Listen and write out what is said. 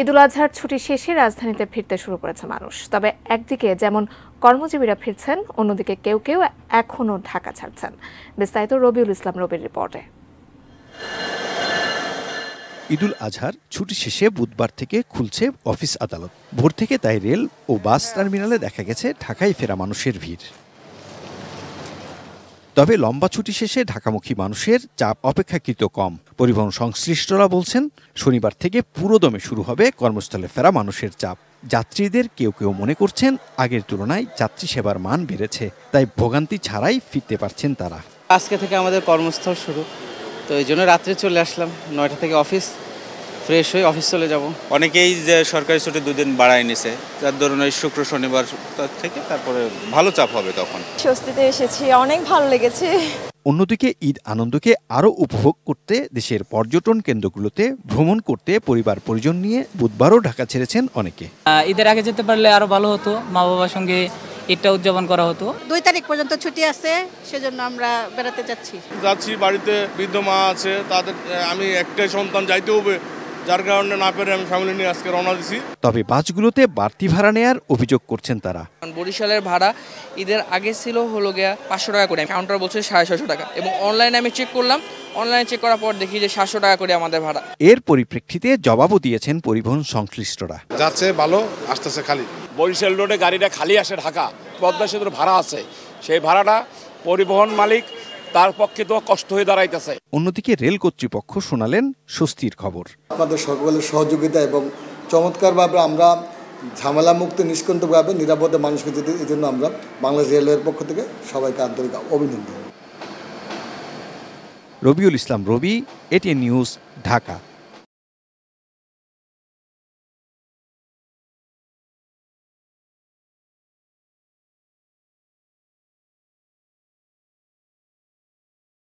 ঈদুল আজহার ছুটি শেষে রাজধানীতে ফিরতে শুরু করেছে মানুষ। তবে একদিকে যেমন কর্মজীবীরা ফিরছেন, অন্যদিকে কেউ কেউ এখনও ঢাকা ছাড়ছেন। বিস্তারিত রবিউল ইসলাম রবির রিপোর্টে। ঈদুল আজহার ছুটি শেষে বুধবার থেকে খুলছে অফিস আদালত। ভোর থেকে তাই রেল ও বাস টার্মিনালে দেখা গেছে ঢাকায় ফেরা মানুষের ভিড়। তবে লম্বা ছুটি শেষে ঢাকামুখী মানুষের চাপ অপেক্ষাকৃত কম। পরিবহন সংশ্লিষ্টরা বলছেন, শনিবার থেকে পুরোদমে শুরু হবে কর্মস্থলে ফেরা মানুষের চাপ। যাত্রীদের কেউ কেউ মনে করছেন, আগের তুলনায় যাত্রী সেবার মান বেড়েছে, তাই ভোগান্তি ছাড়াই ফিরতে পারছেন তারা। আজকে থেকে আমাদের কর্মস্থল শুরু, তো এই জন্য রাত্রে চলে আসলাম। 9টা থেকে অফিস, ফ্রেশ হয়ে অফিস চলে যাব। অনেকেই যে সরকারি ছুটি 2 দিন বাড়ায় নিছে, যার ধরুন ওই শুক্র শনিবার থেকে তারপরে ভালো চাপ হবে। তখন স্বস্তিতে এসেছি, অনেক ভালো লেগেছে। অন্যদিকে ঈদ আনন্দকে আরও উপভোগ করতে দেশের পর্যটন কেন্দ্রগুলোতে ভ্রমণ করতে পরিবার পরিজন নিয়ে বুধবারও ঢাকা ছেড়েছেন অনেকে। ঈদের আগে যেতে পারলে আরো ভালো হতো, মা বাবার সঙ্গে ঈদটা উদযাপন করা হতো। 2 তারিখ পর্যন্ত ছুটি আছে, সেজন্য আমরা বেড়াতে যাচ্ছি। বাড়িতে বৃদ্ধ মা আছে, তাদের আমি একটাই সন্তান, যাইতে হবে, যার কারণে না পেরে আমি ফ্যামিলি নিয়ে আজকে রওনা দিছি। তবে বাসগুলোতে বাড়তি ভাড়া নেয়ার অভিযোগ করছেন তারা। বরিশালের ভাড়া ঈদের আগে ছিল হলো গিয়া 500 টাকা করে, কাউন্টার বলছে 650 টাকা, এবং অনলাইনে আমি চেক করলাম, অনলাইনে চেক করার পর দেখি যে 700 টাকা করে আমাদের ভাড়া। এর পরিপ্রেক্ষিতে জবাবও দিয়েছেন পরিবহন সংশ্লিষ্টরা। যাচ্ছে ভালো, আসতেছে খালি। বরিশাল রোডে গাড়িটা খালি আসে ঢাকা, পদ্মা সেতুর ভাড়া আছে, সেই ভাড়াটা পরিবহন মালিক তার পক্ষে তো কষ্ট হয়ে দাঁড়াইতেছে। অন্যদিকে রেল কর্তৃপক্ষ শোনালেন স্বস্তির খবর। আপনাদের সকলের সহযোগিতা এবং চমৎকারভাবে আমরা ঝামেলা মুক্ত নিষ্কণ্টকভাবে নিরাপদে মানুষকে যেতে, এই জন্য আমরা বাংলাদেশ রেলওয়ের পক্ষ থেকে সবাইকে আন্তরিক অভিনন্দন। রবিউল ইসলাম রবি, এটিএন নিউজ, ঢাকা।